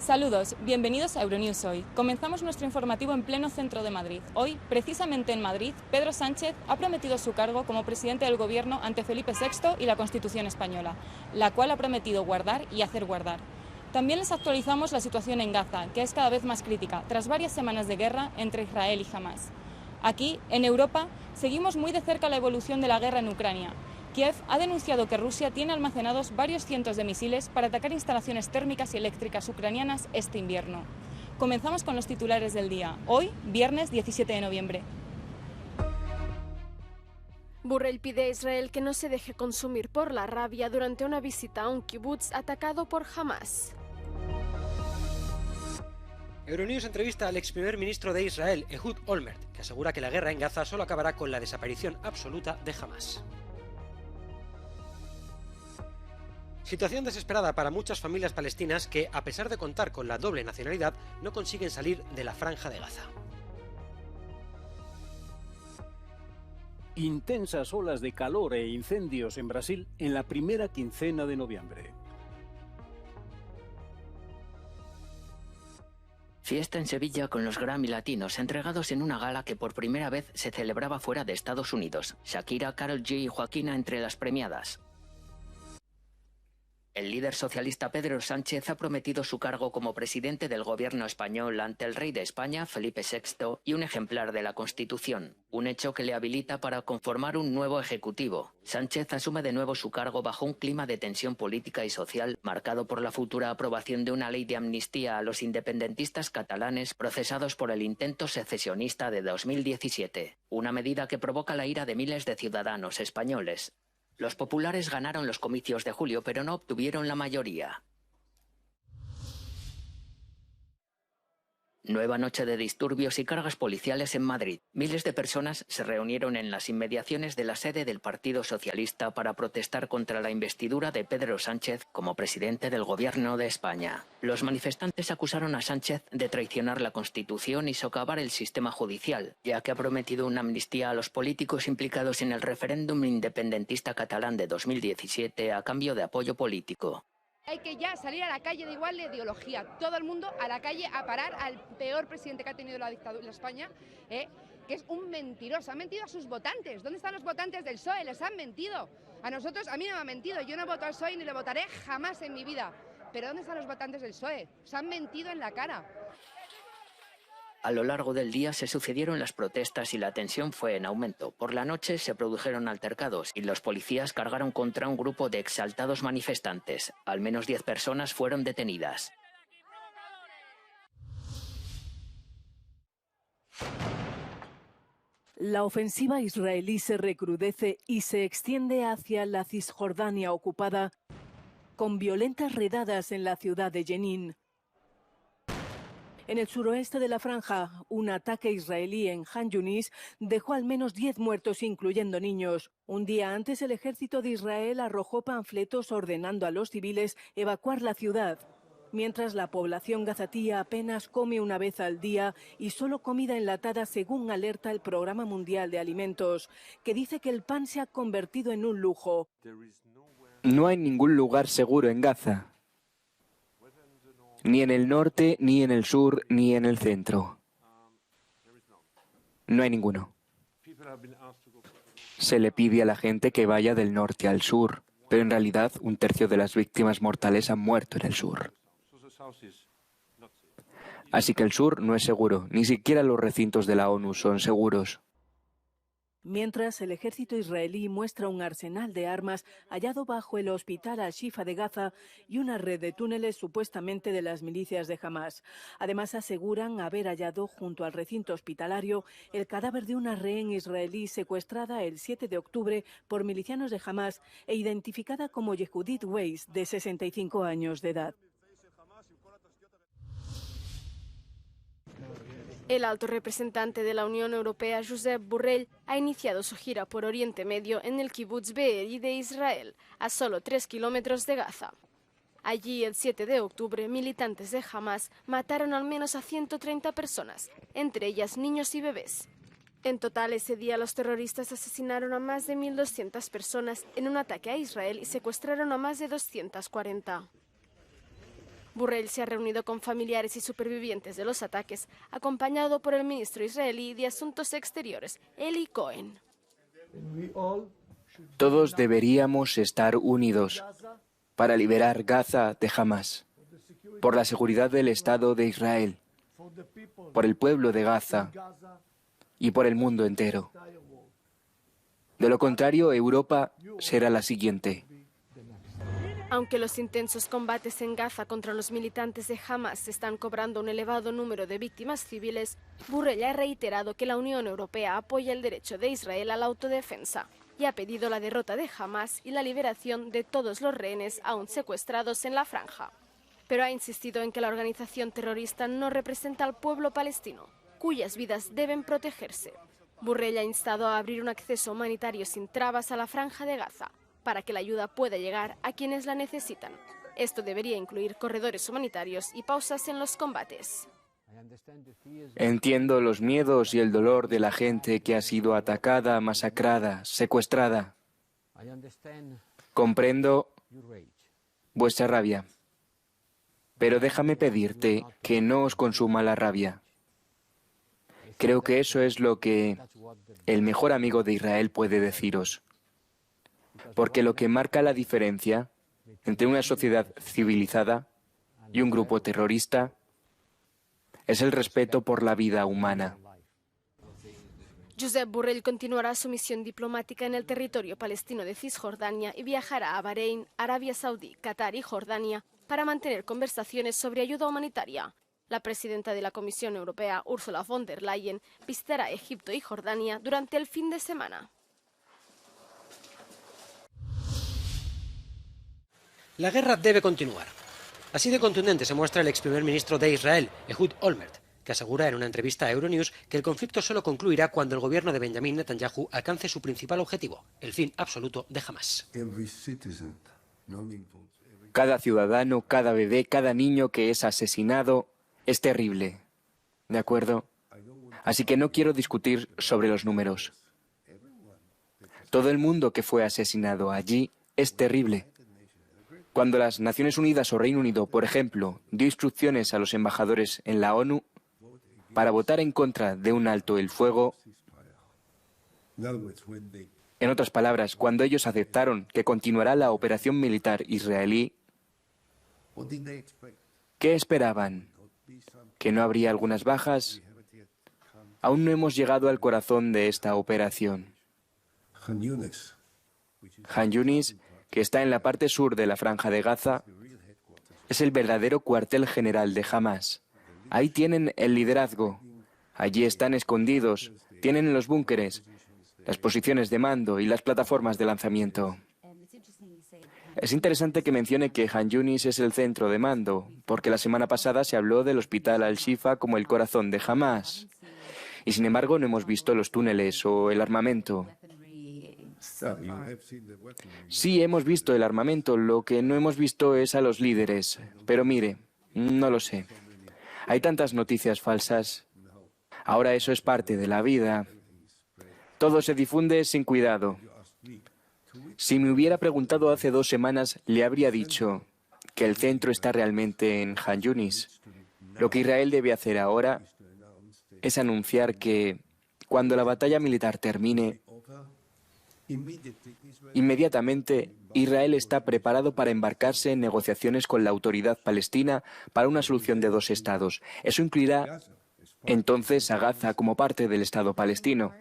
Saludos, bienvenidos a Euronews Hoy. Comenzamos nuestro informativo en pleno centro de Madrid. Hoy, precisamente en Madrid, Pedro Sánchez ha prometido su cargo como presidente del Gobierno ante Felipe VI y la Constitución española, la cual ha prometido guardar y hacer guardar. También les actualizamos la situación en Gaza, que es cada vez más crítica, tras varias semanas de guerra entre Israel y Hamás. Aquí, en Europa, seguimos muy de cerca la evolución de la guerra en Ucrania. Kiev ha denunciado que Rusia tiene almacenados varios cientos de misiles para atacar instalaciones térmicas y eléctricas ucranianas este invierno. Comenzamos con los titulares del día. Hoy, viernes 17 de noviembre. Borrell pide a Israel que no se deje consumir por la rabia durante una visita a un kibutz atacado por Hamás. Euronews entrevista al ex primer ministro de Israel, Ehud Olmert, que asegura que la guerra en Gaza solo acabará con la desaparición absoluta de Hamás. Situación desesperada para muchas familias palestinas que, a pesar de contar con la doble nacionalidad, no consiguen salir de la franja de Gaza. Intensas olas de calor e incendios en Brasil en la primera quincena de noviembre. Fiesta en Sevilla con los Grammy Latinos entregados en una gala que por primera vez se celebraba fuera de Estados Unidos. Shakira, Karol G y Joaquina entre las premiadas. El líder socialista Pedro Sánchez ha prometido su cargo como presidente del gobierno español ante el rey de España, Felipe VI, y un ejemplar de la Constitución, un hecho que le habilita para conformar un nuevo ejecutivo. Sánchez asume de nuevo su cargo bajo un clima de tensión política y social, marcado por la futura aprobación de una ley de amnistía a los independentistas catalanes procesados por el intento secesionista de 2017, una medida que provoca la ira de miles de ciudadanos españoles. Los populares ganaron los comicios de julio, pero no obtuvieron la mayoría. Nueva noche de disturbios y cargas policiales en Madrid. Miles de personas se reunieron en las inmediaciones de la sede del Partido Socialista para protestar contra la investidura de Pedro Sánchez como presidente del Gobierno de España. Los manifestantes acusaron a Sánchez de traicionar la Constitución y socavar el sistema judicial, ya que ha prometido una amnistía a los políticos implicados en el referéndum independentista catalán de 2017 a cambio de apoyo político. Hay que ya salir a la calle de igual de ideología, todo el mundo a la calle a parar al peor presidente que ha tenido la dictadura en España, que es un mentiroso, ha mentido a sus votantes. ¿Dónde están los votantes del PSOE? Les han mentido. A nosotros, a mí no me ha mentido, yo no voto al PSOE ni le votaré jamás en mi vida. Pero ¿dónde están los votantes del PSOE? Se han mentido en la cara. A lo largo del día se sucedieron las protestas y la tensión fue en aumento. Por la noche se produjeron altercados y los policías cargaron contra un grupo de exaltados manifestantes. Al menos 10 personas fueron detenidas. La ofensiva israelí se recrudece y se extiende hacia la Cisjordania ocupada, con violentas redadas en la ciudad de Jenin. En el suroeste de la franja, un ataque israelí en Han Yunis dejó al menos 10 muertos, incluyendo niños. Un día antes, el ejército de Israel arrojó panfletos ordenando a los civiles evacuar la ciudad, mientras la población gazatí apenas come una vez al día y solo comida enlatada, según alerta el Programa Mundial de Alimentos, que dice que el pan se ha convertido en un lujo. No hay ningún lugar seguro en Gaza. Ni en el norte, ni en el sur, ni en el centro. No hay ninguno. Se le pide a la gente que vaya del norte al sur, pero en realidad un tercio de las víctimas mortales han muerto en el sur. Así que el sur no es seguro, ni siquiera los recintos de la ONU son seguros. Mientras, el ejército israelí muestra un arsenal de armas hallado bajo el hospital Al-Shifa de Gaza y una red de túneles supuestamente de las milicias de Hamás. Además, aseguran haber hallado junto al recinto hospitalario el cadáver de una rehén israelí secuestrada el 7 de octubre por milicianos de Hamás e identificada como Yehudit Weiss, de 65 años de edad. El alto representante de la Unión Europea, Josep Borrell, ha iniciado su gira por Oriente Medio en el kibutz Be'eri de Israel, a solo 3 kilómetros de Gaza. Allí, el 7 de octubre, militantes de Hamás mataron al menos a 130 personas, entre ellas niños y bebés. En total, ese día los terroristas asesinaron a más de 1.200 personas en un ataque a Israel y secuestraron a más de 240. Borrell se ha reunido con familiares y supervivientes de los ataques, acompañado por el ministro israelí de Asuntos Exteriores, Eli Cohen. Todos deberíamos estar unidos para liberar Gaza de Hamás, por la seguridad del Estado de Israel, por el pueblo de Gaza y por el mundo entero. De lo contrario, Europa será la siguiente. Aunque los intensos combates en Gaza contra los militantes de Hamás están cobrando un elevado número de víctimas civiles, Borrell ha reiterado que la Unión Europea apoya el derecho de Israel a la autodefensa y ha pedido la derrota de Hamás y la liberación de todos los rehenes aún secuestrados en la franja. Pero ha insistido en que la organización terrorista no representa al pueblo palestino, cuyas vidas deben protegerse. Borrell ha instado a abrir un acceso humanitario sin trabas a la franja de Gaza, para que la ayuda pueda llegar a quienes la necesitan. Esto debería incluir corredores humanitarios y pausas en los combates. Entiendo los miedos y el dolor de la gente que ha sido atacada, masacrada, secuestrada. Comprendo vuestra rabia. Pero déjame pedirte que no os consuma la rabia. Creo que eso es lo que el mejor amigo de Israel puede deciros. Porque lo que marca la diferencia entre una sociedad civilizada y un grupo terrorista es el respeto por la vida humana. Josep Borrell continuará su misión diplomática en el territorio palestino de Cisjordania y viajará a Bahrein, Arabia Saudí, Qatar y Jordania para mantener conversaciones sobre ayuda humanitaria. La presidenta de la Comisión Europea, Ursula von der Leyen, visitará Egipto y Jordania durante el fin de semana. La guerra debe continuar. Así de contundente se muestra el ex primer ministro de Israel, Ehud Olmert, que asegura en una entrevista a Euronews que el conflicto solo concluirá cuando el gobierno de Benjamin Netanyahu alcance su principal objetivo, el fin absoluto de Hamás. Cada ciudadano, cada bebé, cada niño que es asesinado es terrible. ¿De acuerdo? Así que no quiero discutir sobre los números. Todo el mundo que fue asesinado allí es terrible. Cuando las Naciones Unidas o Reino Unido, por ejemplo, dio instrucciones a los embajadores en la ONU para votar en contra de un alto el fuego, en otras palabras, cuando ellos aceptaron que continuará la operación militar israelí, ¿qué esperaban? ¿Que no habría algunas bajas? Aún no hemos llegado al corazón de esta operación. Han Yunis, que está en la parte sur de la Franja de Gaza, es el verdadero cuartel general de Hamás. Ahí tienen el liderazgo. Allí están escondidos, tienen los búnkeres, las posiciones de mando y las plataformas de lanzamiento. Es interesante que mencione que Han Yunis es el centro de mando, porque la semana pasada se habló del hospital Al-Shifa como el corazón de Hamás. Y sin embargo no hemos visto los túneles o el armamento. Sí, hemos visto el armamento, lo que no hemos visto es a los líderes. Pero mire, no lo sé. Hay tantas noticias falsas. Ahora eso es parte de la vida. Todo se difunde sin cuidado. Si me hubiera preguntado hace 2 semanas, le habría dicho que el centro está realmente en Han Yunis. Lo que Israel debe hacer ahora es anunciar que cuando la batalla militar termine, inmediatamente Israel está preparado para embarcarse en negociaciones con la autoridad palestina para una solución de 2 estados. Eso incluirá entonces a Gaza como parte del Estado palestino.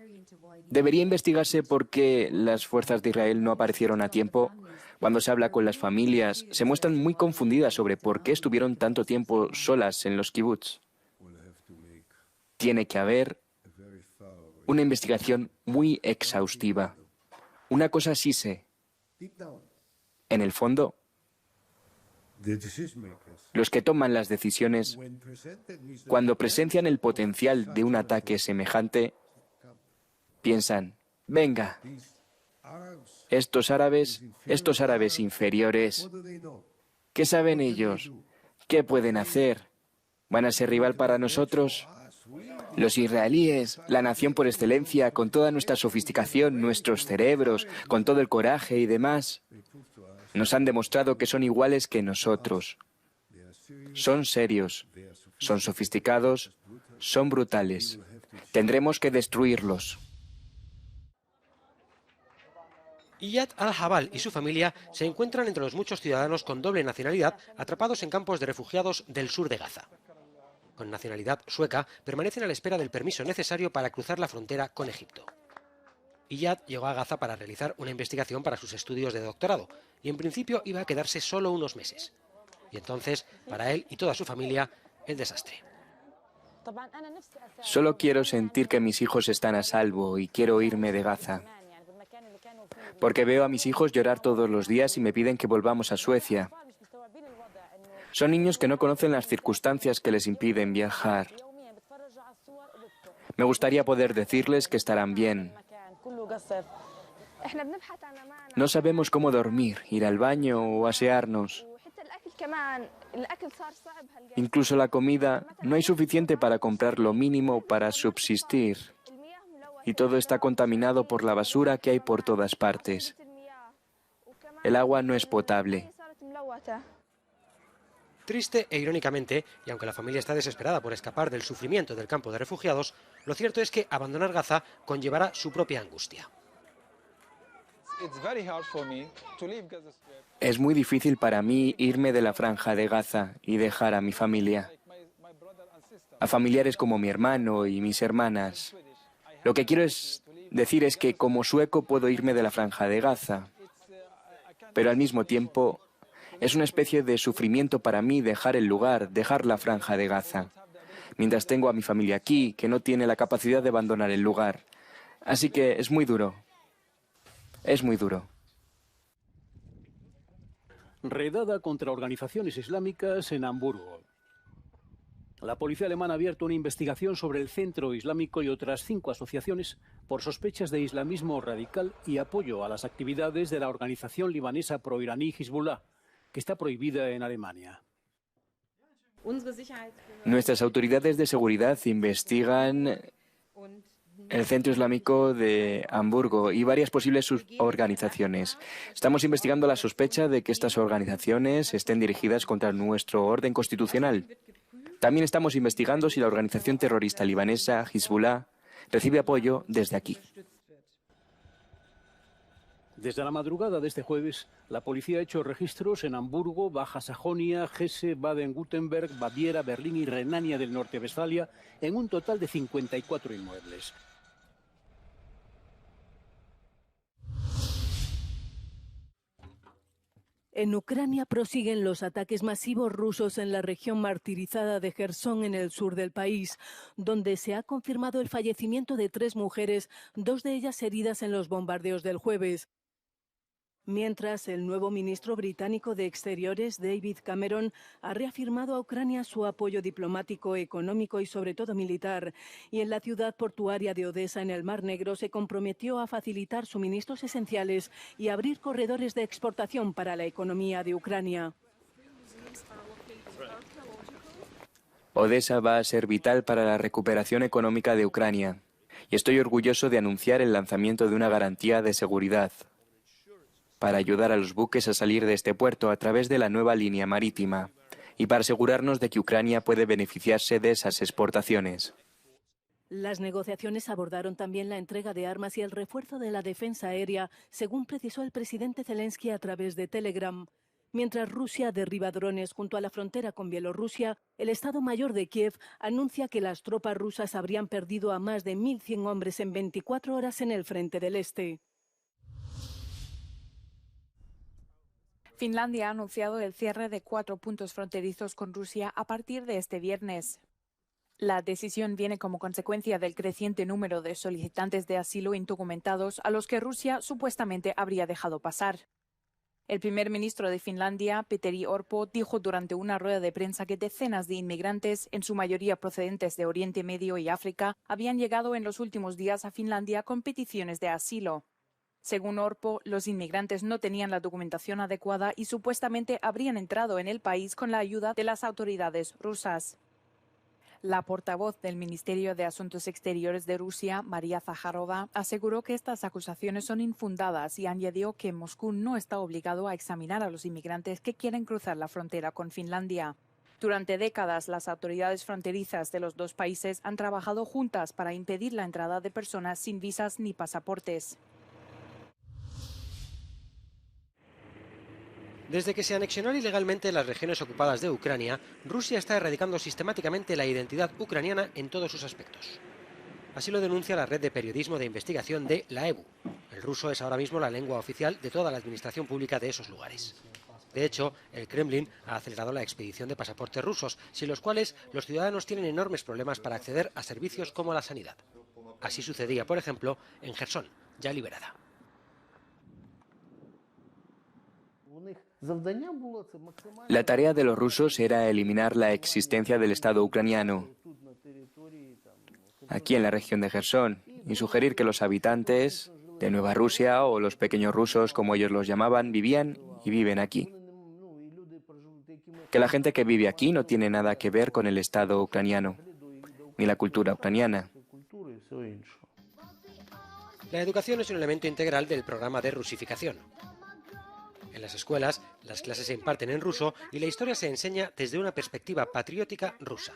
Debería investigarse por qué las fuerzas de Israel no aparecieron a tiempo. Cuando se habla con las familias, se muestran muy confundidas sobre por qué estuvieron tanto tiempo solas en los kibbutz. Tiene que haber una investigación muy exhaustiva. Una cosa sí sé. En el fondo, los que toman las decisiones, cuando presencian el potencial de un ataque semejante, piensan, venga, estos árabes inferiores, ¿qué saben ellos? ¿Qué pueden hacer? ¿Van a ser rival para nosotros? Los israelíes, la nación por excelencia, con toda nuestra sofisticación, nuestros cerebros, con todo el coraje y demás, nos han demostrado que son iguales que nosotros. Son serios, son sofisticados, son brutales. Tendremos que destruirlos. Iyad al-Jabal y su familia se encuentran entre los muchos ciudadanos con doble nacionalidad atrapados en campos de refugiados del sur de Gaza. Con nacionalidad sueca, permanecen a la espera del permiso necesario para cruzar la frontera con Egipto. Iyad llegó a Gaza para realizar una investigación para sus estudios de doctorado y en principio iba a quedarse solo unos meses. Y entonces, para él y toda su familia, el desastre. Solo quiero sentir que mis hijos están a salvo y quiero irme de Gaza. Porque veo a mis hijos llorar todos los días y me piden que volvamos a Suecia. Son niños que no conocen las circunstancias que les impiden viajar. Me gustaría poder decirles que estarán bien. No sabemos cómo dormir, ir al baño o asearnos. Incluso la comida, no hay suficiente para comprar lo mínimo para subsistir. Y todo está contaminado por la basura que hay por todas partes. El agua no es potable. Triste e irónicamente, y aunque la familia está desesperada por escapar del sufrimiento del campo de refugiados, lo cierto es que abandonar Gaza conllevará su propia angustia. Es muy difícil para mí irme de la franja de Gaza y dejar a mi familia. A familiares como mi hermano y mis hermanas. Lo que quiero decir es que como sueco puedo irme de la franja de Gaza. Pero al mismo tiempo es una especie de sufrimiento para mí dejar el lugar, dejar la franja de Gaza. Mientras tengo a mi familia aquí, que no tiene la capacidad de abandonar el lugar. Así que es muy duro. Es muy duro. Redada contra organizaciones islámicas en Hamburgo. La policía alemana ha abierto una investigación sobre el Centro Islámico y otras 5 asociaciones por sospechas de islamismo radical y apoyo a las actividades de la organización libanesa proiraní Hezbollah, que está prohibida en Alemania. Nuestras autoridades de seguridad investigan el Centro Islámico de Hamburgo y varias posibles organizaciones. Estamos investigando la sospecha de que estas organizaciones estén dirigidas contra nuestro orden constitucional. También estamos investigando si la organización terrorista libanesa Hezbollah recibe apoyo desde aquí. Desde la madrugada de este jueves, la policía ha hecho registros en Hamburgo, Baja Sajonia, Hesse, Baden-Württemberg, Baviera, Berlín y Renania del Norte-Westfalia en un total de 54 inmuebles. En Ucrania prosiguen los ataques masivos rusos en la región martirizada de Jersón, en el sur del país, donde se ha confirmado el fallecimiento de 3 mujeres, 2 de ellas heridas en los bombardeos del jueves. Mientras, el nuevo ministro británico de Exteriores, David Cameron, ha reafirmado a Ucrania su apoyo diplomático, económico y sobre todo militar. Y en la ciudad portuaria de Odesa, en el Mar Negro, se comprometió a facilitar suministros esenciales y abrir corredores de exportación para la economía de Ucrania. Odesa va a ser vital para la recuperación económica de Ucrania. Y estoy orgulloso de anunciar el lanzamiento de una garantía de seguridad para ayudar a los buques a salir de este puerto a través de la nueva línea marítima y para asegurarnos de que Ucrania puede beneficiarse de esas exportaciones. Las negociaciones abordaron también la entrega de armas y el refuerzo de la defensa aérea, según precisó el presidente Zelensky a través de Telegram. Mientras Rusia derriba drones junto a la frontera con Bielorrusia, el Estado Mayor de Kiev anuncia que las tropas rusas habrían perdido a más de 1.100 hombres en 24 horas en el frente del este. Finlandia ha anunciado el cierre de 4 puntos fronterizos con Rusia a partir de este viernes. La decisión viene como consecuencia del creciente número de solicitantes de asilo indocumentados a los que Rusia supuestamente habría dejado pasar. El primer ministro de Finlandia, Petteri Orpo, dijo durante una rueda de prensa que decenas de inmigrantes, en su mayoría procedentes de Oriente Medio y África, habían llegado en los últimos días a Finlandia con peticiones de asilo. Según Orpo, los inmigrantes no tenían la documentación adecuada y supuestamente habrían entrado en el país con la ayuda de las autoridades rusas. La portavoz del Ministerio de Asuntos Exteriores de Rusia, María Zaharova, aseguró que estas acusaciones son infundadas y añadió que Moscú no está obligado a examinar a los inmigrantes que quieren cruzar la frontera con Finlandia. Durante décadas, las autoridades fronterizas de los dos países han trabajado juntas para impedir la entrada de personas sin visas ni pasaportes. Desde que se anexionaron ilegalmente las regiones ocupadas de Ucrania, Rusia está erradicando sistemáticamente la identidad ucraniana en todos sus aspectos. Así lo denuncia la red de periodismo de investigación de la EBU. El ruso es ahora mismo la lengua oficial de toda la administración pública de esos lugares. De hecho, el Kremlin ha acelerado la expedición de pasaportes rusos, sin los cuales los ciudadanos tienen enormes problemas para acceder a servicios como la sanidad. Así sucedía, por ejemplo, en Jersón, ya liberada. La tarea de los rusos era eliminar la existencia del Estado ucraniano aquí en la región de Jersón y sugerir que los habitantes de Nueva Rusia, o los pequeños rusos como ellos los llamaban, vivían y viven aquí. Que la gente que vive aquí no tiene nada que ver con el Estado ucraniano, ni la cultura ucraniana. La educación es un elemento integral del programa de rusificación. En las escuelas, las clases se imparten en ruso y la historia se enseña desde una perspectiva patriótica rusa.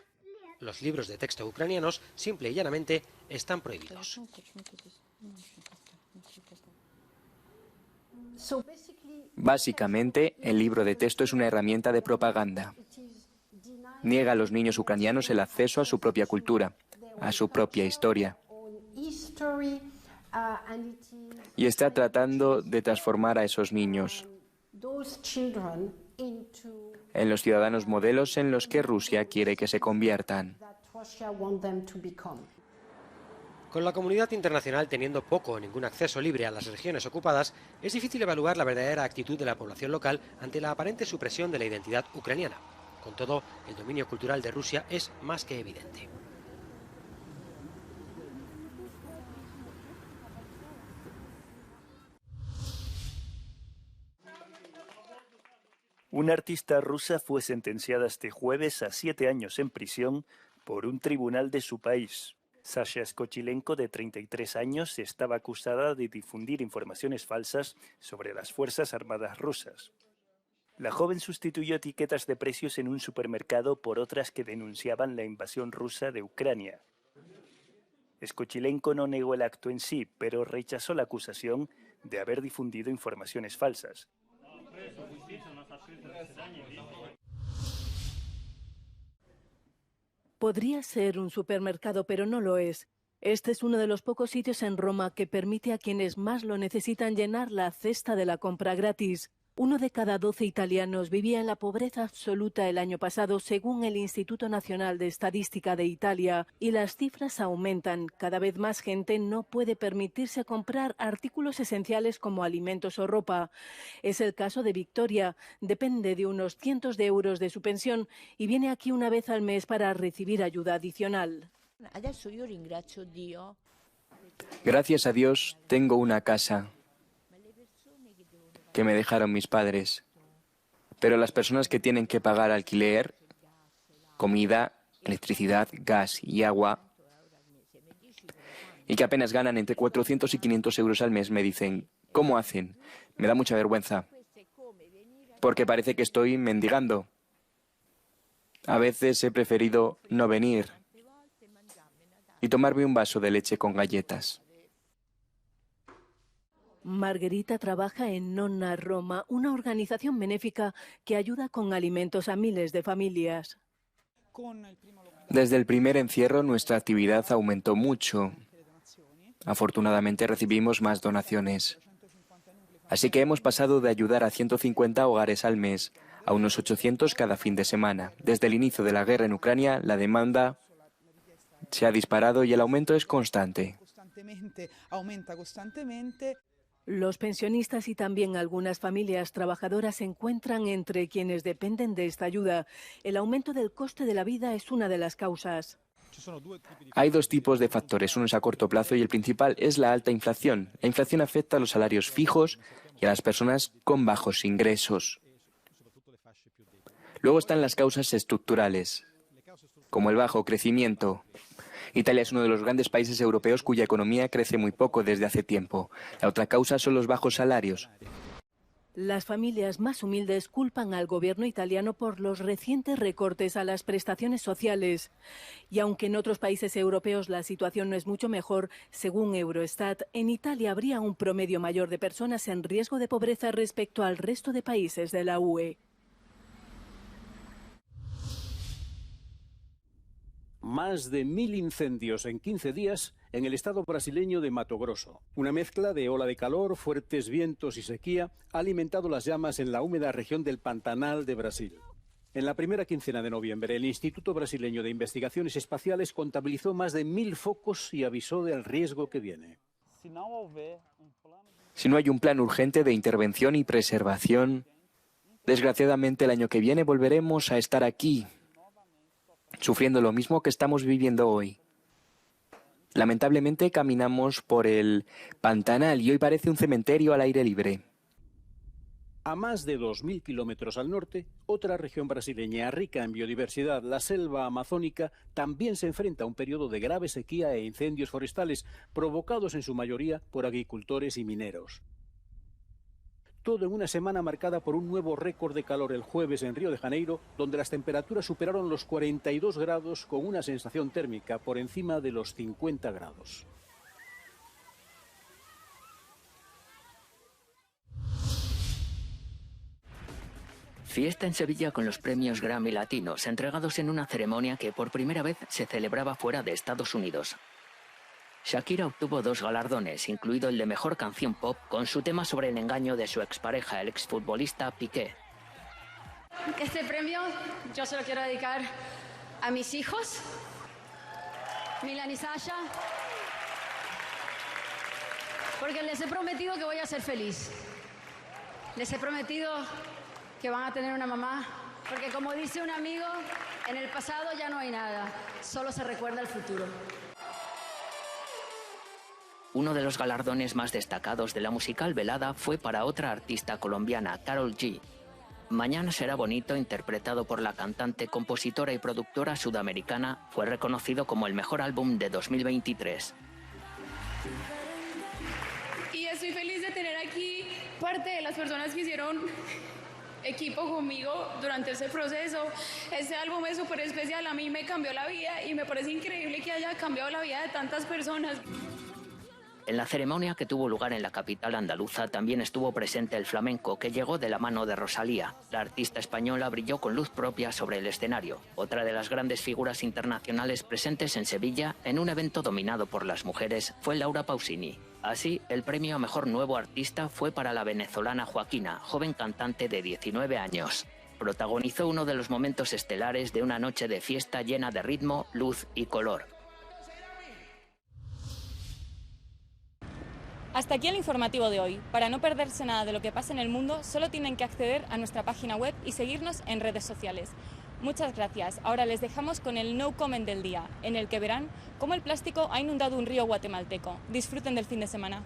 Los libros de texto ucranianos, simple y llanamente, están prohibidos. Básicamente, el libro de texto es una herramienta de propaganda. Niega a los niños ucranianos el acceso a su propia cultura, a su propia historia. Y está tratando de transformar a esos niños en los ciudadanos modelos en los que Rusia quiere que se conviertan. Con la comunidad internacional teniendo poco o ningún acceso libre a las regiones ocupadas, es difícil evaluar la verdadera actitud de la población local ante la aparente supresión de la identidad ucraniana. Con todo, el dominio cultural de Rusia es más que evidente. Una artista rusa fue sentenciada este jueves a 7 años en prisión por un tribunal de su país. Sasha Skochilenko, de 33 años, estaba acusada de difundir informaciones falsas sobre las Fuerzas Armadas rusas. La joven sustituyó etiquetas de precios en un supermercado por otras que denunciaban la invasión rusa de Ucrania. Skochilenko no negó el acto en sí, pero rechazó la acusación de haber difundido informaciones falsas. Podría ser un supermercado, pero no lo es. Este es uno de los pocos sitios en Roma que permite a quienes más lo necesitan llenar la cesta de la compra gratis. 1 de cada 12 italianos vivía en la pobreza absoluta el año pasado, según el Instituto Nacional de Estadística de Italia, y las cifras aumentan. Cada vez más gente no puede permitirse comprar artículos esenciales como alimentos o ropa. Es el caso de Victoria. Depende de unos cientos de euros de su pensión y viene aquí una vez al mes para recibir ayuda adicional. Gracias a Dios tengo una casa que me dejaron mis padres. Pero las personas que tienen que pagar alquiler, comida, electricidad, gas y agua, y que apenas ganan entre 400 y 500 euros al mes, me dicen, ¿cómo hacen? Me da mucha vergüenza, porque parece que estoy mendigando. A veces he preferido no venir y tomarme un vaso de leche con galletas. Margherita trabaja en Nonna Roma, una organización benéfica que ayuda con alimentos a miles de familias. Desde el primer encierro nuestra actividad aumentó mucho. Afortunadamente recibimos más donaciones. Así que hemos pasado de ayudar a 150 hogares al mes a unos 800 cada fin de semana. Desde el inicio de la guerra en Ucrania, la demanda se ha disparado y el aumento es constante. Los pensionistas y también algunas familias trabajadoras se encuentran entre quienes dependen de esta ayuda. El aumento del coste de la vida es una de las causas. Hay dos tipos de factores, uno es a corto plazo y el principal es la alta inflación. La inflación afecta a los salarios fijos y a las personas con bajos ingresos. Luego están las causas estructurales, como el bajo crecimiento. Italia es uno de los grandes países europeos cuya economía crece muy poco desde hace tiempo. La otra causa son los bajos salarios. Las familias más humildes culpan al gobierno italiano por los recientes recortes a las prestaciones sociales. Y aunque en otros países europeos la situación no es mucho mejor, según Eurostat, en Italia habría un promedio mayor de personas en riesgo de pobreza respecto al resto de países de la UE. Más de 1000 incendios en 15 días en el estado brasileño de Mato Grosso. Una mezcla de ola de calor, fuertes vientos y sequía ha alimentado las llamas en la húmeda región del Pantanal de Brasil. En la primera quincena de noviembre, el Instituto Brasileño de Investigaciones Espaciales contabilizó más de 1000 focos y avisó del riesgo que viene. Si no hay un plan urgente de intervención y preservación, desgraciadamente el año que viene volveremos a estar aquí, sufriendo lo mismo que estamos viviendo hoy. Lamentablemente caminamos por el Pantanal y hoy parece un cementerio al aire libre. A más de 2000 kilómetros al norte, otra región brasileña rica en biodiversidad, la selva amazónica, también se enfrenta a un periodo de grave sequía e incendios forestales, provocados en su mayoría por agricultores y mineros. Todo en una semana marcada por un nuevo récord de calor el jueves en Río de Janeiro, donde las temperaturas superaron los 42 grados con una sensación térmica por encima de los 50 grados. Fiesta en Sevilla con los premios Grammy Latinos, entregados en una ceremonia que por primera vez se celebraba fuera de Estados Unidos. Shakira obtuvo 2 galardones, incluido el de Mejor Canción Pop, con su tema sobre el engaño de su expareja, el exfutbolista Piqué. Este premio yo se lo quiero dedicar a mis hijos, Milan y Sasha, porque les he prometido que voy a ser feliz. Les he prometido que van a tener una mamá, porque como dice un amigo, en el pasado ya no hay nada, solo se recuerda el futuro. Uno de los galardones más destacados de la musical velada fue para otra artista colombiana, Karol G. Mañana será bonito, interpretado por la cantante, compositora y productora sudamericana, fue reconocido como el mejor álbum de 2023. Y estoy feliz de tener aquí parte de las personas que hicieron equipo conmigo durante ese proceso. Este álbum es súper especial, a mí me cambió la vida y me parece increíble que haya cambiado la vida de tantas personas. En la ceremonia que tuvo lugar en la capital andaluza también estuvo presente el flamenco, que llegó de la mano de Rosalía. La artista española brilló con luz propia sobre el escenario. Otra de las grandes figuras internacionales presentes en Sevilla, en un evento dominado por las mujeres, fue Laura Pausini. Así, el premio a Mejor Nuevo Artista fue para la venezolana Joaquina, joven cantante de 19 años. Protagonizó uno de los momentos estelares de una noche de fiesta llena de ritmo, luz y color. Hasta aquí el informativo de hoy. Para no perderse nada de lo que pasa en el mundo, solo tienen que acceder a nuestra página web y seguirnos en redes sociales. Muchas gracias. Ahora les dejamos con el No Comment del día, en el que verán cómo el plástico ha inundado un río guatemalteco. Disfruten del fin de semana.